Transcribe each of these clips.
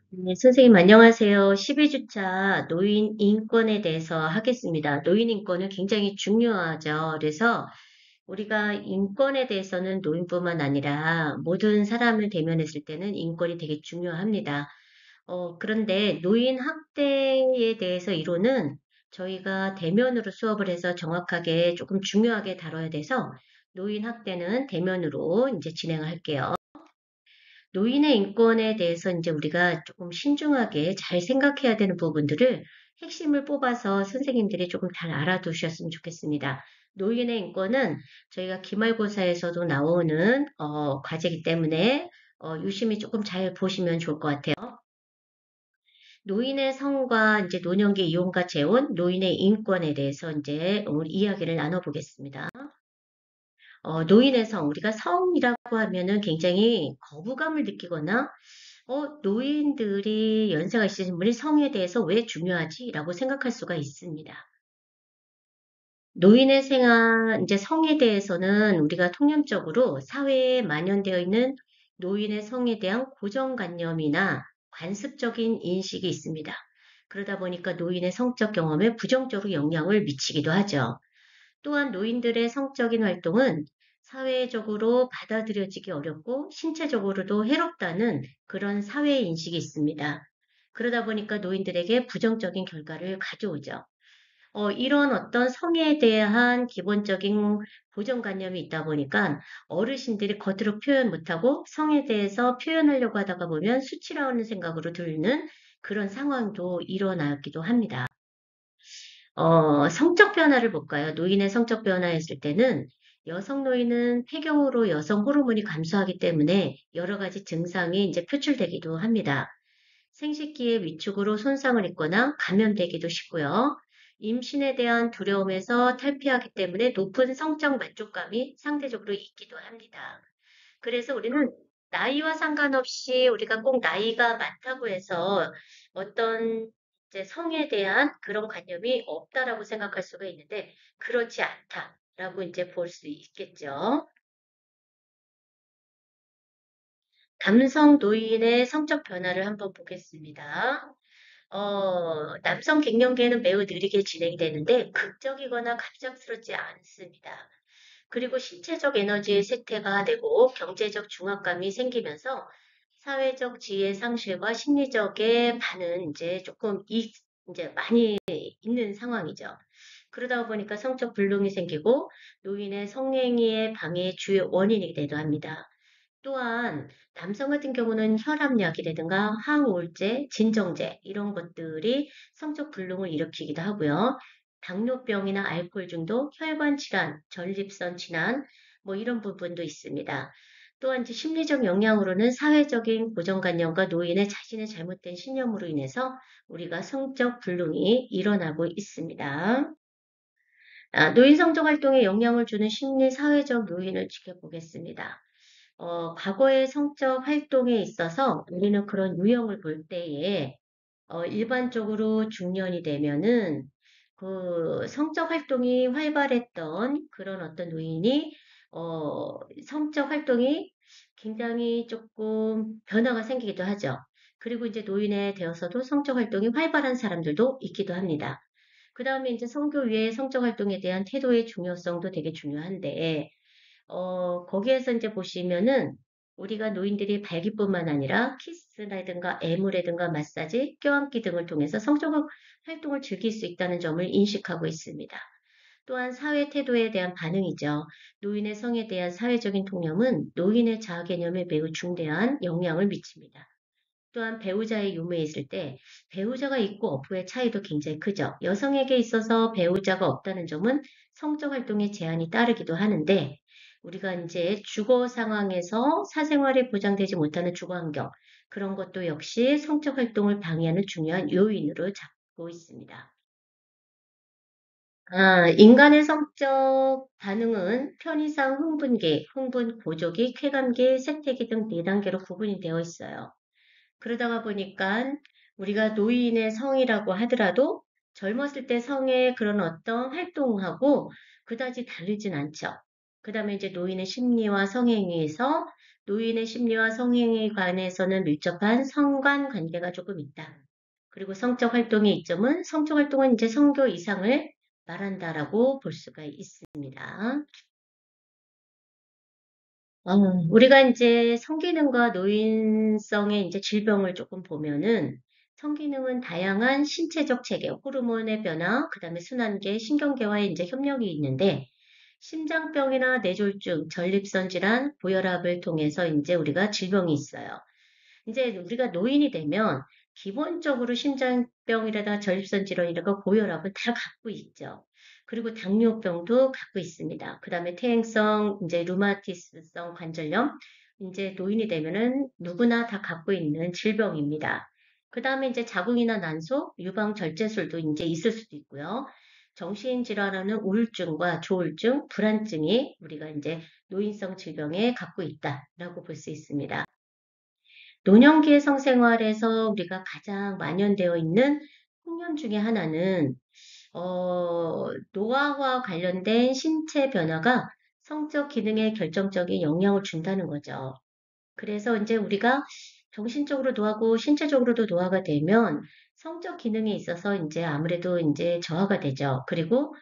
네, 선생님 안녕하세요. 12주차 노인 인권에 대해서 하겠습니다. 노인 인권은 굉장히 중요하죠. 그래서 우리가 인권에 대해서는 노인뿐만 아니라 모든 사람을 대면했을 때는 인권이 되게 중요합니다. 그런데 노인 학대에 대해서 이론은 저희가 대면으로 수업을 해서 정확하게 조금 중요하게 다뤄야 돼서 노인 학대는 대면으로 이제 진행을 할게요. 노인의 인권에 대해서 이제 우리가 조금 신중하게 잘 생각해야 되는 부분들을 핵심을 뽑아서 선생님들이 조금 잘 알아두셨으면 좋겠습니다. 노인의 인권은 저희가 기말고사에서도 나오는 과제이기 때문에 유심히 조금 잘 보시면 좋을 것 같아요. 노인의 성과 이제 노년기 이용과 재혼, 노인의 인권에 대해서 이제 오늘 이야기를 나눠보겠습니다. 노인의 성, 우리가 성이라고 하면은 굉장히 거부감을 느끼거나 노인들이 연세가 있으신 분이 성에 대해서 왜 중요하지? 라고 생각할 수가 있습니다. 노인의 생활, 이제 성에 대해서는 우리가 통념적으로 사회에 만연되어 있는 노인의 성에 대한 고정관념이나 관습적인 인식이 있습니다. 그러다 보니까 노인의 성적 경험에 부정적으로 영향을 미치기도 하죠. 또한 노인들의 성적인 활동은 사회적으로 받아들여지기 어렵고 신체적으로도 해롭다는 그런 사회 인식이 있습니다. 그러다 보니까 노인들에게 부정적인 결과를 가져오죠. 이런 어떤 성에 대한 기본적인 고정관념이 있다 보니까 어르신들이 겉으로 표현 못하고 성에 대해서 표현하려고 하다가 보면 수치라는 생각으로 들는 그런 상황도 일어나기도 합니다. 성적 변화를 볼까요? 노인의 성적 변화했을 때는 여성 노인은 폐경으로 여성 호르몬이 감소하기 때문에 여러 가지 증상이 이제 표출되기도 합니다. 생식기의 위축으로 손상을 입거나 감염되기도 쉽고요. 임신에 대한 두려움에서 탈피하기 때문에 높은 성적 만족감이 상대적으로 있기도 합니다. 그래서 우리는 나이와 상관없이 우리가 꼭 나이가 많다고 해서 어떤 이제 성에 대한 그런 관념이 없다라고 생각할 수가 있는데 그렇지 않다라고 이제 볼 수 있겠죠. 남성 노인의 성적 변화를 한번 보겠습니다. 남성 갱년기에는 매우 느리게 진행이 되는데 극적이거나 갑작스럽지 않습니다. 그리고 신체적 에너지의 쇠퇴가 되고 경제적 중압감이 생기면서 사회적 지혜 상실과 심리적의 반은 이제 조금 이제 많이 있는 상황이죠. 그러다 보니까 성적 불능이 생기고 노인의 성행위의 방해의 주요 원인이 되기도 합니다. 또한 남성 같은 경우는 혈압약이라든가 항우울제, 진정제 이런 것들이 성적 불능을 일으키기도 하고요. 당뇨병이나 알코올 중독, 혈관 질환, 전립선 질환 뭐 이런 부분도 있습니다. 또한 이제 심리적 영향으로는 사회적인 고정관념과 노인의 자신의 잘못된 신념으로 인해서 우리가 성적 불능이 일어나고 있습니다. 노인 성적 활동에 영향을 주는 심리 사회적 요인을 지켜보겠습니다. 과거의 성적 활동에 있어서 우리는 그런 유형을 볼 때에 일반적으로 중년이 되면은 그 성적 활동이 활발했던 그런 어떤 노인이 성적 활동이 굉장히 조금 변화가 생기기도 하죠. 그리고 이제 노인에 되어서도 성적 활동이 활발한 사람들도 있기도 합니다. 그 다음에 이제 성교 외의 성적 활동에 대한 태도의 중요성도 되게 중요한데 거기에서 이제 보시면은 우리가 노인들이 발기뿐만 아니라 키스라든가 애무라든가 마사지, 껴안기 등을 통해서 성적 활동을 즐길 수 있다는 점을 인식하고 있습니다. 또한 사회 태도에 대한 반응이죠. 노인의 성에 대한 사회적인 통념은 노인의 자아 개념에 매우 중대한 영향을 미칩니다. 또한 배우자의 유무에 있을 때 배우자가 있고 없고의 차이도 굉장히 크죠. 여성에게 있어서 배우자가 없다는 점은 성적 활동에 제한이 따르기도 하는데 우리가 이제 주거 상황에서 사생활이 보장되지 못하는 주거 환경 그런 것도 역시 성적 활동을 방해하는 중요한 요인으로 잡고 있습니다. 인간의 성적 반응은 편의상 흥분기, 흥분 고조기, 쾌감기, 색태기 등 4단계로 구분이 되어 있어요. 그러다가 보니까 우리가 노인의 성이라고 하더라도 젊었을 때 성의 그런 어떤 활동하고 그다지 다르진 않죠. 그 다음에 이제 노인의 심리와 성행위에서 노인의 심리와 성행에 관해서는 밀접한 상관관계가 조금 있다. 그리고 성적 활동의 이점은 성적 활동은 이제 성교 이상을 말한다라고 볼 수가 있습니다. 어, 우리가 이제 성기능과 노인성의 이제 질병을 조금 보면은 성기능은 다양한 신체적 체계, 호르몬의 변화, 그다음에 순환계, 신경계와의 이제 협력이 있는데 심장병이나 뇌졸중, 전립선 질환, 고혈압을 통해서 이제 우리가 질병이 있어요. 이제 우리가 노인이 되면 기본적으로 심장병이라든가 전립선 질환이라든가 고혈압은 다 갖고 있죠. 그리고 당뇨병도 갖고 있습니다. 그 다음에 퇴행성, 이제 루마티스성 관절염, 이제 노인이 되면은 누구나 다 갖고 있는 질병입니다. 그 다음에 이제 자궁이나 난소, 유방 절제술도 이제 있을 수도 있고요. 정신질환하는 우울증과 조울증, 불안증이 우리가 이제 노인성 질병에 갖고 있다라고 볼 수 있습니다. 노년기의 성생활에서 우리가 가장 만연되어 있는 숙련 중에 하나는 노화와 관련된 신체 변화가 성적 기능에 결정적인 영향을 준다는 거죠. 그래서 이제 우리가 정신적으로 노하고 신체적으로도 노화가 되면 성적 기능에 있어서 이제 아무래도 이제 저하가 되죠. 그리고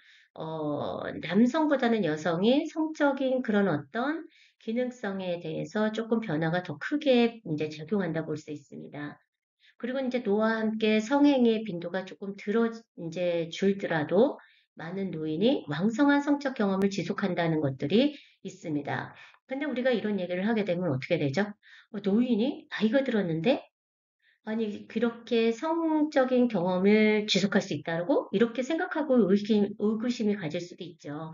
남성보다는 여성이 성적인 그런 어떤 기능성에 대해서 조금 변화가 더 크게 이제 작용한다 볼 수 있습니다. 그리고 이제 노화와 함께 성행의 빈도가 조금 이제 줄더라도 많은 노인이 왕성한 성적 경험을 지속한다는 것들이 있습니다. 근데 우리가 이런 얘기를 하게 되면 어떻게 되죠? 노인이 나이가 들었는데 아니, 그렇게 성적인 경험을 지속할 수 있다고? 이렇게 생각하고 의구심이 가질 수도 있죠.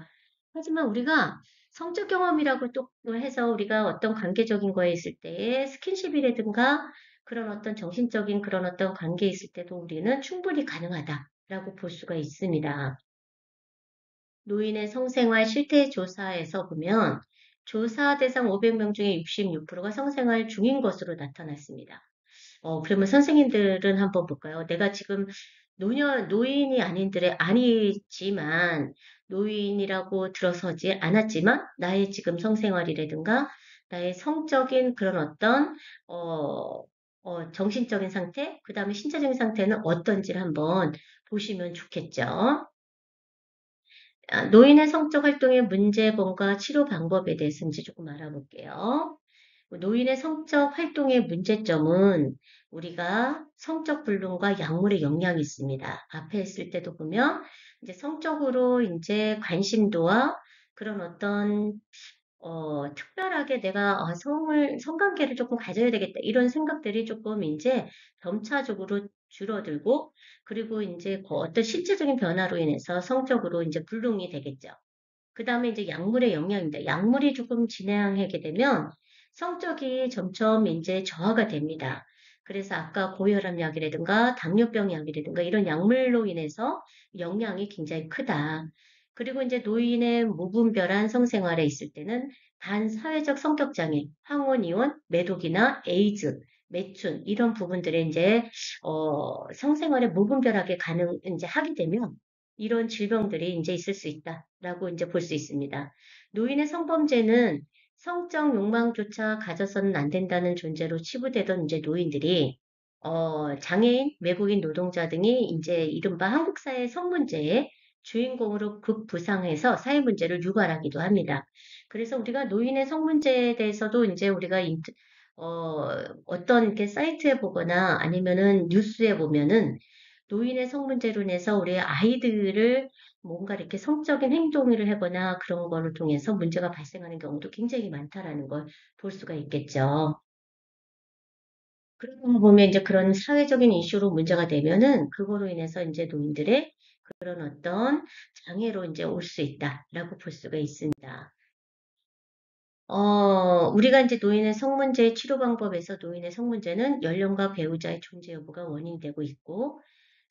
하지만 우리가 성적 경험이라고 또 해서 우리가 어떤 관계적인 거에 있을 때에 스킨십이라든가 그런 어떤 정신적인 그런 어떤 관계에 있을 때도 우리는 충분히 가능하다라고 볼 수가 있습니다. 노인의 성생활 실태 조사에서 보면 조사 대상 500명 중에 66%가 성생활 중인 것으로 나타났습니다. 그러면 선생님들은 한번 볼까요? 내가 지금 노인이 아니지만, 노인이라고 들어서지 않았지만, 나의 지금 성생활이라든가, 나의 성적인 그런 어떤, 정신적인 상태, 그 다음에 신체적인 상태는 어떤지를 한번 보시면 좋겠죠. 노인의 성적 활동의 문제점과 치료 방법에 대해서 이제 조금 알아볼게요. 노인의 성적 활동의 문제점은 우리가 성적 불능과 약물의 영향이 있습니다. 앞에 있을 때도 보면 이제 성적으로 이제 관심도와 그런 어떤 특별하게 내가 성관계를 조금 가져야 되겠다 이런 생각들이 조금 이제 점차적으로 줄어들고 그리고 이제 그 어떤 신체적인 변화로 인해서 성적으로 이제 불능이 되겠죠. 그 다음에 이제 약물의 영향입니다. 약물이 조금 진행하게 되면 성적이 점점 이제 저하가 됩니다. 그래서 아까 고혈압 약이라든가 당뇨병 약이라든가 이런 약물로 인해서 영향이 굉장히 크다. 그리고 이제 노인의 무분별한 성생활에 있을 때는 반사회적 성격장애, 황혼이혼, 매독이나 에이즈, 매춘 이런 부분들에 이제 성생활에 무분별하게 이제 하게 되면 이런 질병들이 이제 있을 수 있다라고 이제 볼 수 있습니다. 노인의 성범죄는 성적 욕망조차 가져서는 안 된다는 존재로 치부되던 이제 노인들이 장애인, 외국인 노동자 등이 이제 이른바 한국 사회 성문제의 주인공으로 급부상해서 사회 문제를 유발하기도 합니다. 그래서 우리가 노인의 성문제에 대해서도 이제 우리가 어떤 이렇게 사이트에 보거나 아니면은 뉴스에 보면은 노인의 성문제로 인해서 우리 아이들을 뭔가 이렇게 성적인 행동을 하거나 그런 거를 통해서 문제가 발생하는 경우도 굉장히 많다라는 걸 볼 수가 있겠죠. 그런 거 보면 이제 그런 사회적인 이슈로 문제가 되면은 그거로 인해서 이제 노인들의 그런 어떤 장애로 이제 올 수 있다라고 볼 수가 있습니다. 우리가 이제 노인의 성문제 치료 방법에서 노인의 성문제는 연령과 배우자의 존재 여부가 원인이 되고 있고,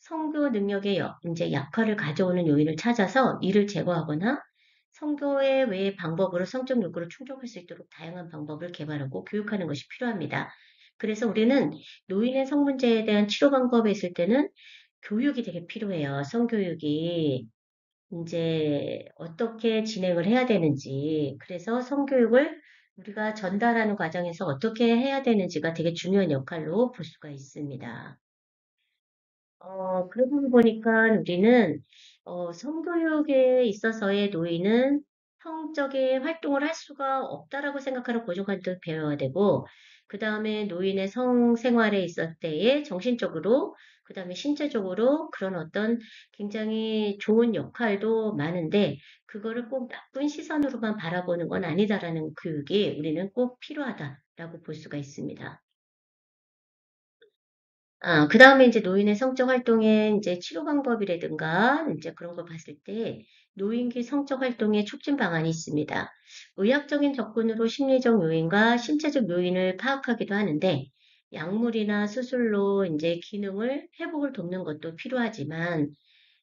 성교 능력의 이제 약화를 가져오는 요인을 찾아서 이를 제거하거나 성교의 외의 방법으로 성적 욕구를 충족할 수 있도록 다양한 방법을 개발하고 교육하는 것이 필요합니다. 그래서 우리는 노인의 성문제에 대한 치료 방법에 있을 때는 교육이 되게 필요해요. 성교육이. 이제 어떻게 진행을 해야 되는지. 그래서 성교육을 우리가 전달하는 과정에서 어떻게 해야 되는지가 되게 중요한 역할로 볼 수가 있습니다. 그러다 보니까 우리는 성교육에 있어서의 노인은 성적인 활동을 할 수가 없다라고 생각하는 고정관념을 배워야 되고, 그 다음에 노인의 성생활에 있을 때에 정신적으로, 그 다음에 신체적으로 그런 어떤 굉장히 좋은 역할도 많은데, 그거를 꼭 나쁜 시선으로만 바라보는 건 아니다라는 교육이 우리는 꼭 필요하다라고 볼 수가 있습니다. 그 다음에 이제 노인의 성적 활동의 이제 치료 방법이라든가 이제 그런 걸 봤을 때 노인기 성적 활동의 촉진 방안이 있습니다. 의학적인 접근으로 심리적 요인과 신체적 요인을 파악하기도 하는데 약물이나 수술로 이제 기능을 회복을 돕는 것도 필요하지만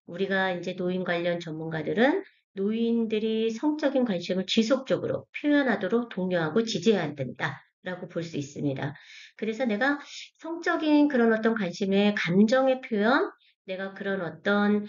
우리가 이제 노인 관련 전문가들은 노인들이 성적인 관심을 지속적으로 표현하도록 독려하고 지지해야 된다라고 볼 수 있습니다. 그래서 내가 성적인 그런 어떤 관심의 감정의 표현, 내가 그런 어떤,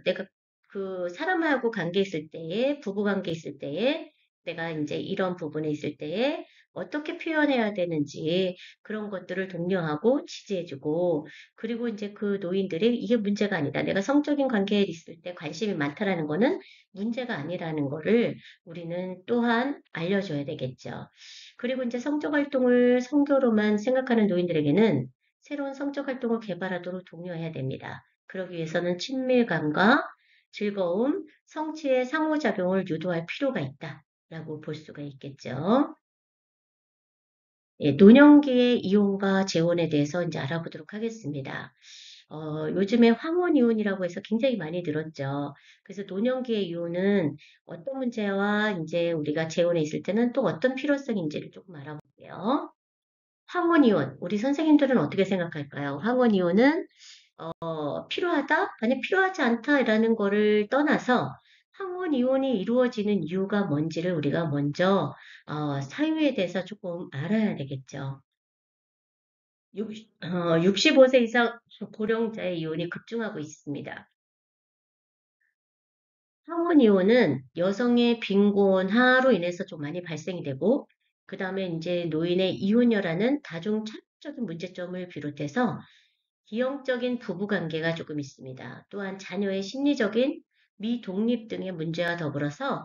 내가 그 사람하고 관계 있을 때에, 부부 관계 있을 때에, 내가 이제 이런 부분에 있을 때에 어떻게 표현해야 되는지 그런 것들을 독려하고 지지해주고 그리고 이제 그 노인들이 이게 문제가 아니다. 내가 성적인 관계에 있을 때 관심이 많다라는 거는 문제가 아니라는 거를 우리는 또한 알려줘야 되겠죠. 그리고 이제 성적 활동을 성교로만 생각하는 노인들에게는 새로운 성적 활동을 개발하도록 독려해야 됩니다. 그러기 위해서는 친밀감과 즐거움, 성취의 상호작용을 유도할 필요가 있다라고 볼 수가 있겠죠. 예, 노년기의 이혼과 재혼에 대해서 이제 알아보도록 하겠습니다. 요즘에 황혼이혼이라고 해서 굉장히 많이 들었죠. 그래서 노년기의 이혼은 어떤 문제와 이제 우리가 재혼에 있을 때는 또 어떤 필요성인지를 조금 알아볼게요. 황혼이혼, 우리 선생님들은 어떻게 생각할까요? 황혼이혼은 필요하다? 아니, 필요하지 않다라는 거를 떠나서 황혼이혼이 이루어지는 이유가 뭔지를 우리가 먼저 사유에 대해서 조금 알아야 되겠죠. 65세 이상 고령자의 이혼이 급증하고 있습니다. 황혼 이혼은 여성의 빈곤화로 인해서 좀 많이 발생이 되고, 그 다음에 이제 노인의 이혼녀라는 다중 철학적인 문제점을 비롯해서 기형적인 부부 관계가 조금 있습니다. 또한 자녀의 심리적인 미독립 등의 문제와 더불어서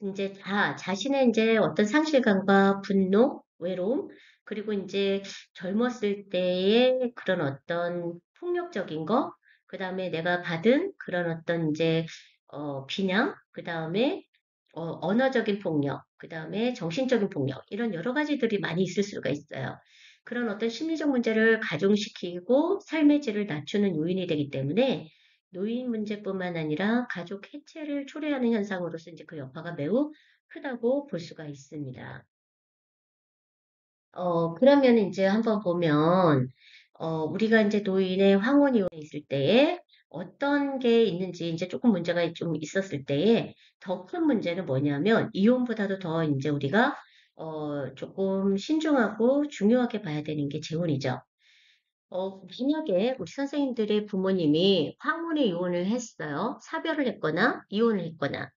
이제 자신의 이제 어떤 상실감과 분노, 외로움, 그리고 이제 젊었을 때의 그런 어떤 폭력적인 거, 그 다음에 내가 받은 그런 어떤 이제 비냥, 그 다음에 언어적인 폭력, 그 다음에 정신적인 폭력, 이런 여러 가지들이 많이 있을 수가 있어요. 그런 어떤 심리적 문제를 가중시키고 삶의 질을 낮추는 요인이 되기 때문에 노인 문제뿐만 아니라 가족 해체를 초래하는 현상으로서 이제 그 여파가 매우 크다고 볼 수가 있습니다. 그러면 이제 한번 보면, 우리가 이제 노인의 황혼이혼에 있을 때에 어떤 게 있는지 이제 조금 문제가 좀 있었을 때에 더 큰 문제는 뭐냐면 이혼보다도 더 이제 우리가 조금 신중하고 중요하게 봐야 되는 게 재혼이죠. 만약에 우리 선생님들의 부모님이 황혼의 이혼을 했어요. 사별을 했거나 이혼을 했거나.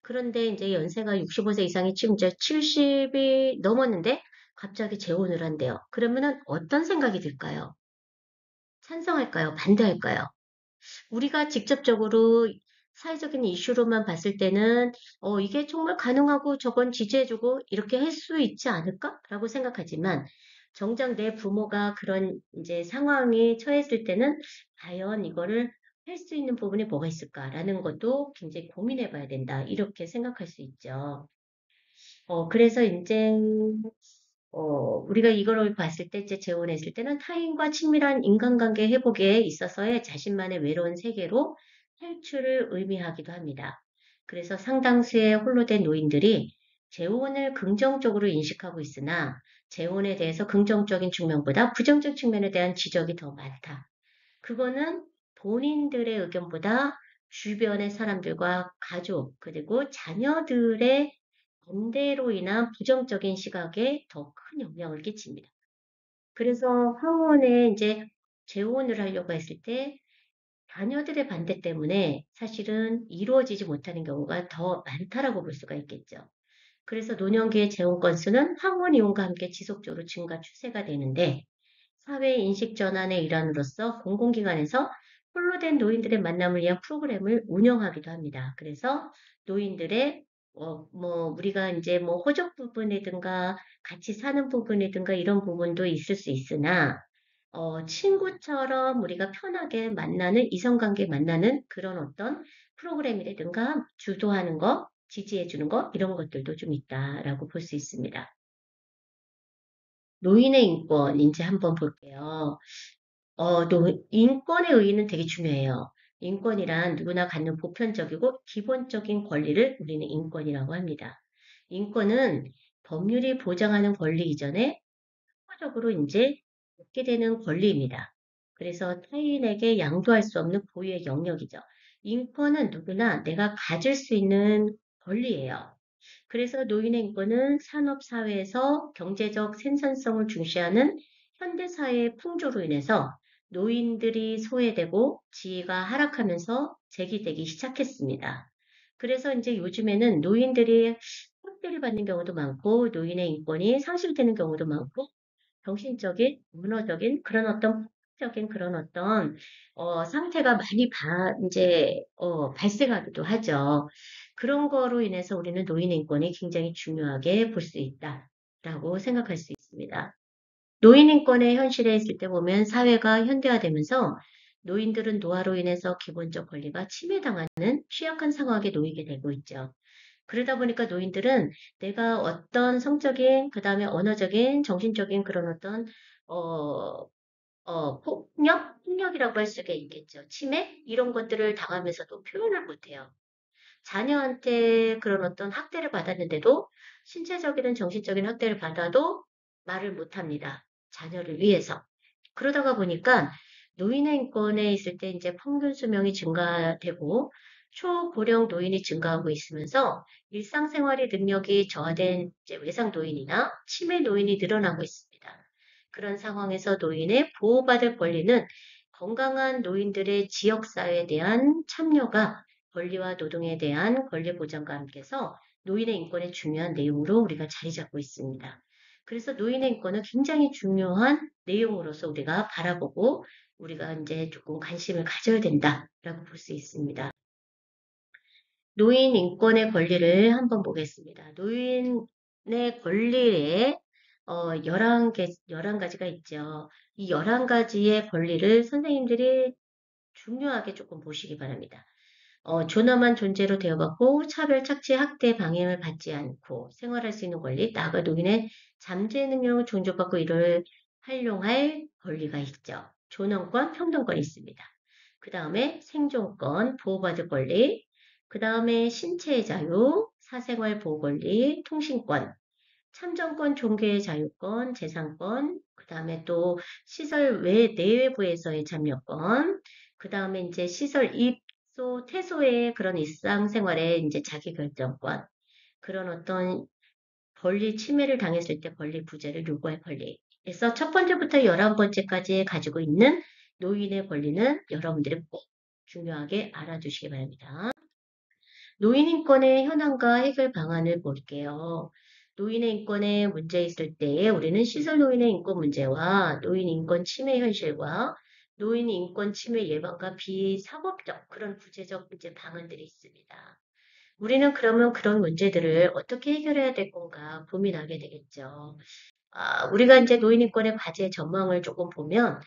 그런데 이제 연세가 65세 이상이 지금 이제 70이 넘었는데 갑자기 재혼을 한대요. 그러면은 어떤 생각이 들까요? 찬성할까요? 반대할까요? 우리가 직접적으로 사회적인 이슈로만 봤을 때는 이게 정말 가능하고 저건 지지해주고 이렇게 할 수 있지 않을까라고 생각하지만 정작 내 부모가 그런 이제 상황에 처했을 때는 과연 이거를 할 수 있는 부분이 뭐가 있을까라는 것도 굉장히 고민해 봐야 된다. 이렇게 생각할 수 있죠. 그래서 이제 우리가 이거를 봤을 때, 이제 재혼했을 때는 타인과 친밀한 인간관계 회복에 있어서의 자신만의 외로운 세계로 탈출을 의미하기도 합니다. 그래서 상당수의 홀로 된 노인들이 재혼을 긍정적으로 인식하고 있으나 재혼에 대해서 긍정적인 측면보다 부정적 측면에 대한 지적이 더 많다. 그거는 본인들의 의견보다 주변의 사람들과 가족, 그리고 자녀들의 반대로 인한 부정적인 시각에 더 큰 영향을 끼칩니다. 그래서 황혼에 이제 재혼을 하려고 했을 때 자녀들의 반대 때문에 사실은 이루어지지 못하는 경우가 더 많다라고 볼 수가 있겠죠. 그래서 노년기의 재혼 건수는 황혼 이혼과 함께 지속적으로 증가 추세가 되는데 사회 인식 전환의 일환으로서 공공기관에서 홀로 된 노인들의 만남을 위한 프로그램을 운영하기도 합니다. 그래서 노인들의 우리가 이제 뭐 호적 부분이든가 같이 사는 부분이든가 이런 부분도 있을 수 있으나 친구처럼 우리가 편하게 만나는 이성관계 만나는 그런 어떤 프로그램이라든가 주도하는 거, 지지해 주는 거 이런 것들도 좀 있다라고 볼 수 있습니다. 노인의 인권 이제 한번 볼게요. 인권의 의의는 되게 중요해요. 인권이란 누구나 갖는 보편적이고 기본적인 권리를 우리는 인권이라고 합니다. 인권은 법률이 보장하는 권리 이전에 사적으로 이제 얻게 되는 권리입니다. 그래서 타인에게 양도할 수 없는 고유의 영역이죠. 인권은 누구나 내가 가질 수 있는 권리예요. 그래서 노인의 인권은 산업사회에서 경제적 생산성을 중시하는 현대사회의 풍조로 인해서 노인들이 소외되고 지위가 하락하면서 제기되기 시작했습니다. 그래서 이제 요즘에는 노인들이 학대를 받는 경우도 많고 노인의 인권이 상실되는 경우도 많고 정신적인, 문화적인 그런 어떤 적인 그런 어떤 상태가 많이 이제 발생하기도 하죠. 그런 거로 인해서 우리는 노인 인권이 굉장히 중요하게 볼 수 있다라고 생각할 수 있습니다. 노인 인권의 현실에 있을 때 보면 사회가 현대화되면서 노인들은 노화로 인해서 기본적 권리가 침해당하는 취약한 상황에 놓이게 되고 있죠. 그러다 보니까 노인들은 내가 어떤 성적인, 그 다음에 언어적인, 정신적인 그런 어떤, 어, 폭력이라고 할 수가 있겠죠. 치매? 이런 것들을 당하면서도 표현을 못해요. 자녀한테 그런 어떤 학대를 받았는데도 신체적이든 정신적인 학대를 받아도 말을 못합니다. 자녀를 위해서. 그러다가 보니까 노인의 인권에 있을 때 이제 평균 수명이 증가되고 초고령 노인이 증가하고 있으면서 일상생활의 능력이 저하된 이제 외상 노인이나 치매 노인이 늘어나고 있습니다. 그런 상황에서 노인의 보호받을 권리는 건강한 노인들의 지역사회에 대한 참여가 권리와 노동에 대한 권리 보장과 함께서 노인의 인권의 중요한 내용으로 우리가 자리 잡고 있습니다. 그래서 노인의 인권은 굉장히 중요한 내용으로서 우리가 바라보고 우리가 이제 조금 관심을 가져야 된다라고 볼 수 있습니다. 노인 인권의 권리를 한번 보겠습니다. 노인의 권리에 11가지가 있죠. 이 11가지의 권리를 선생님들이 중요하게 조금 보시기 바랍니다. 존엄한 존재로 되어받고 차별, 착취, 학대, 방해를 받지 않고 생활할 수 있는 권리, 나아가 노인의 잠재 능력을 존중받고 일을 활용할 권리가 있죠. 존엄권, 평등권이 있습니다. 그 다음에 생존권, 보호받을 권리, 그 다음에 신체의 자유, 사생활 보호 권리, 통신권, 참정권, 종교의 자유권, 재산권, 그 다음에 또 시설 내외부에서의 참여권, 그 다음에 이제 시설 입소, 퇴소의 그런 일상생활의 이제 자기결정권, 그런 어떤 권리 침해를 당했을 때 권리 부재를 요구할 권리. 그래서 첫 번째부터 11번째까지 가지고 있는 노인의 권리는 여러분들이 꼭 중요하게 알아두시기 바랍니다. 노인 인권의 현황과 해결 방안을 볼게요. 노인의 인권에 문제 있을 때 우리는 시설 노인의 인권 문제와 노인 인권 침해 현실과 노인 인권 침해 예방과 비사법적 그런 구체적 이제 방안들이 있습니다. 우리는 그러면 그런 문제들을 어떻게 해결해야 될 건가 고민하게 되겠죠. 우리가 이제 노인 인권의 과제 전망을 조금 보면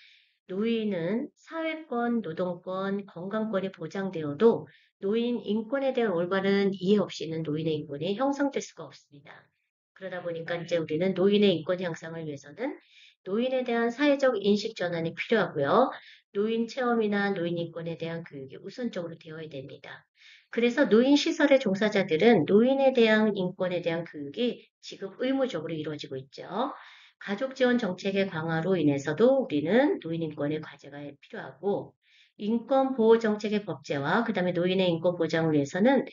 노인은 사회권, 노동권, 건강권이 보장되어도 노인 인권에 대한 올바른 이해 없이는 노인의 인권이 형성될 수가 없습니다. 그러다 보니까 이제 우리는 노인의 인권 향상을 위해서는 노인에 대한 사회적 인식 전환이 필요하고요. 노인 체험이나 노인 인권에 대한 교육이 우선적으로 되어야 됩니다. 그래서 노인 시설의 종사자들은 노인에 대한 인권에 대한 교육이 지금 의무적으로 이루어지고 있죠. 가족 지원 정책의 강화로 인해서도 우리는 노인 인권의 과제가 필요하고 인권 보호 정책의 법제화, 그다음에 노인의 인권 보장을 위해서는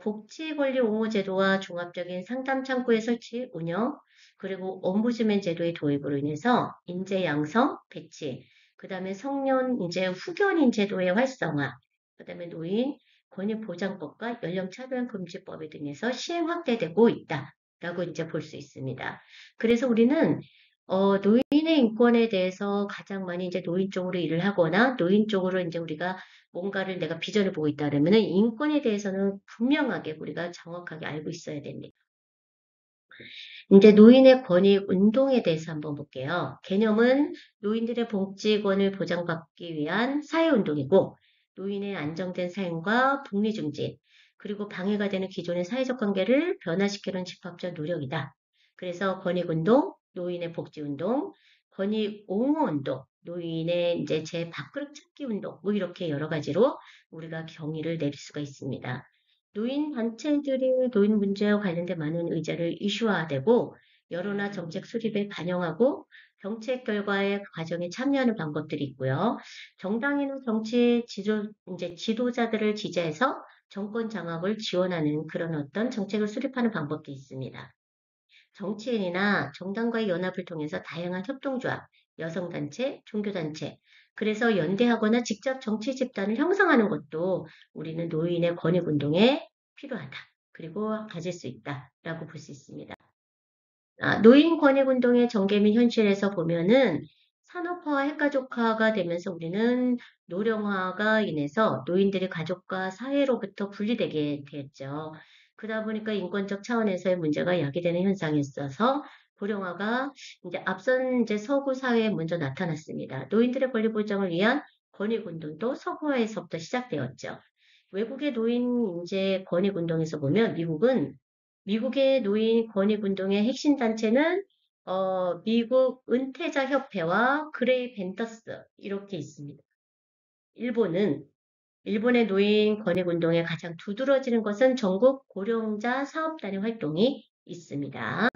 복지 권리 옹호 제도와 종합적인 상담 창구의 설치, 운영, 그리고 옴부즈맨 제도의 도입으로 인해서 인재 양성, 배치, 그다음에 성년 이제 후견 인재도의 활성화, 그다음에 노인 권익보장법과 연령차별금지법 등에서 시행 확대되고 있다라고 이제 볼 수 있습니다. 그래서 우리는 노인의 인권에 대해서 가장 많이 이제 노인 쪽으로 일을 하거나 노인 쪽으로 이제 우리가 뭔가를 내가 비전을 보고 있다 그러면은 인권에 대해서는 분명하게 우리가 정확하게 알고 있어야 됩니다. 이제 노인의 권익 운동에 대해서 한번 볼게요. 개념은 노인들의 복지권을 보장받기 위한 사회운동이고, 노인의 안정된 삶과 복리 증진, 그리고 방해가 되는 기존의 사회적 관계를 변화시키는 집합적 노력이다. 그래서 권익운동, 노인의 복지운동, 권익 옹호운동, 노인의 이제 제 밥그릇 찾기 운동, 뭐 이렇게 여러 가지로 우리가 경위를 내릴 수가 있습니다. 노인 단체들이 노인 문제와 관련된 많은 의제를 이슈화되고 여론화 정책 수립에 반영하고 정책 결과의 과정에 참여하는 방법들이 있고요. 정당이나 정치 이제 지도자들을 지지해서 정권 장악을 지원하는 그런 어떤 정책을 수립하는 방법도 있습니다. 정치인이나 정당과의 연합을 통해서 다양한 협동조합, 여성단체, 종교단체, 그래서 연대하거나 직접 정치 집단을 형성하는 것도 우리는 노인의 권익운동에 필요하다. 그리고 가질 수 있다라고 볼 수 있습니다. 노인 권익운동의 전개 및 현실에서 보면은 산업화와 핵가족화가 되면서 우리는 노령화가 인해서 노인들이 가족과 사회로부터 분리되게 됐죠. 그러다 보니까 인권적 차원에서의 문제가 야기되는 현상이 있어서 고령화가 이제 앞선 이제 서구 사회에 먼저 나타났습니다. 노인들의 권리 보장을 위한 권익운동도 서구화에서부터 시작되었죠. 외국의 노인 이제 권익운동에서 보면 미국의 노인 권익운동의 핵심 단체는 미국 은퇴자 협회와 그레이 벤더스 이렇게 있습니다. 일본의 노인 권익운동에 가장 두드러지는 것은 전국 고령자 사업단의 활동이 있습니다.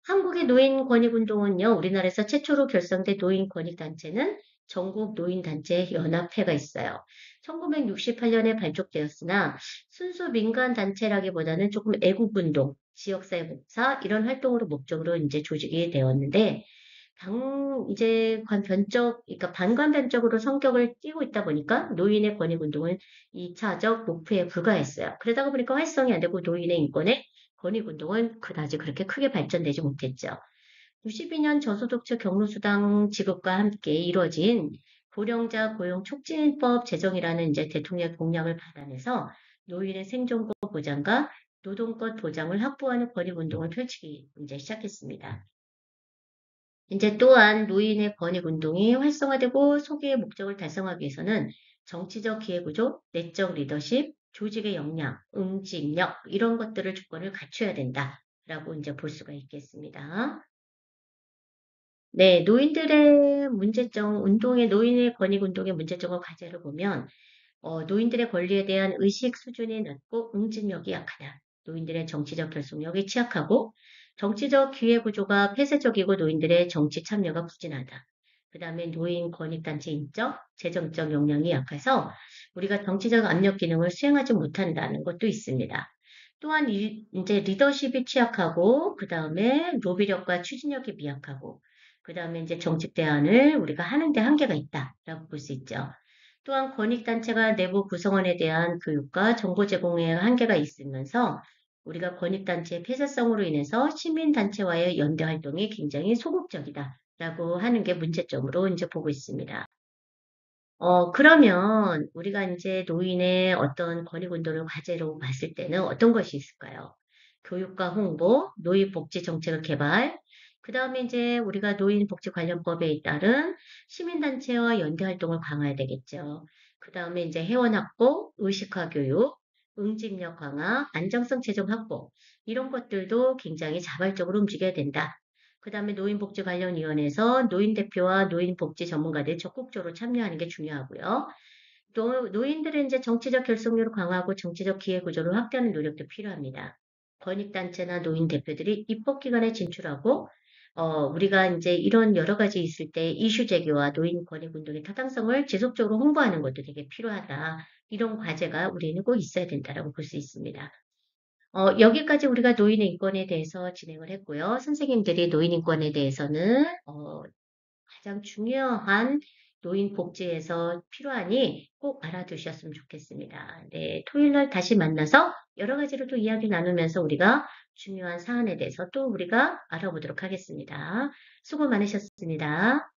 한국의 노인 권익운동은요, 우리나라에서 최초로 결성된 노인 권익단체는 전국 노인단체 연합회가 있어요. 1968년에 발족되었으나 순수 민간단체라기보다는 조금 애국운동, 지역사회봉사 이런 활동으로 목적으로 이제 조직이 되었는데 이제 그러니까 반관변적으로 성격을 띠고 있다 보니까 노인의 권익운동은 2차적 목표에 불과했어요. 그러다 보니까 활성이 안 되고 노인의 인권에 권익운동은 그다지 그렇게 크게 발전되지 못했죠. 92년 저소득층 경로수당 지급과 함께 이루어진 고령자 고용 촉진법 제정이라는 이제 대통령 공약을 받아내서 노인의 생존권 보장과 노동권 보장을 확보하는 권익운동을 펼치기 이제 시작했습니다. 이제 또한 노인의 권익운동이 활성화되고 소기의 목적을 달성하기 위해서는 정치적 기회구조, 내적 리더십, 조직의 역량, 응집력 이런 것들을 조건을 갖춰야 된다라고 이제 볼 수가 있겠습니다. 네, 노인들의 문제점, 노인의 권익운동의 문제점과 과제를 보면 노인들의 권리에 대한 의식 수준이 낮고 응집력이 약하다. 노인들의 정치적 결속력이 취약하고 정치적 기회구조가 폐쇄적이고 노인들의 정치 참여가 부진하다. 그 다음에 노인 권익단체 인적, 재정적 역량이 약해서 우리가 정치적 압력 기능을 수행하지 못한다는 것도 있습니다. 또한 이제 리더십이 취약하고 그 다음에 로비력과 추진력이 미약하고 그 다음에 이제 정책 대안을 우리가 하는데 한계가 있다라고 볼 수 있죠. 또한 권익단체가 내부 구성원에 대한 교육과 정보 제공에 한계가 있으면서 우리가 권익단체의 폐쇄성으로 인해서 시민단체와의 연대 활동이 굉장히 소극적이다라고 하는 게 문제점으로 이제 보고 있습니다. 그러면 우리가 이제 노인의 어떤 권익운동을 과제로 봤을 때는 어떤 것이 있을까요? 교육과 홍보, 노인복지 정책을 개발, 그 다음에 이제 우리가 노인복지 관련법에 따른 시민단체와 연대 활동을 강화해야 되겠죠. 그 다음에 이제 회원 확보, 의식화 교육, 응집력 강화, 안정성 재정 확보, 이런 것들도 굉장히 자발적으로 움직여야 된다. 그 다음에 노인복지관련위원회에서 노인대표와 노인복지 전문가들이 적극적으로 참여하는 게 중요하고요. 또 노인들의 이제 정치적 결속력을 강화하고 정치적 기회구조를 확대하는 노력도 필요합니다. 권익단체나 노인대표들이 입법기관에 진출하고 우리가 이제 이런 여러 가지 있을 때 이슈 제기와 노인 권익운동의 타당성을 지속적으로 홍보하는 것도 되게 필요하다. 이런 과제가 우리는 꼭 있어야 된다라고 볼 수 있습니다. 여기까지 우리가 노인 인권에 대해서 진행을 했고요. 선생님들이 노인 인권에 대해서는 가장 중요한 노인 복지에서 필요하니 꼭 알아두셨으면 좋겠습니다. 네, 토요일 날 다시 만나서 여러 가지로 또 이야기 나누면서 우리가 중요한 사안에 대해서 또 우리가 알아보도록 하겠습니다. 수고 많으셨습니다.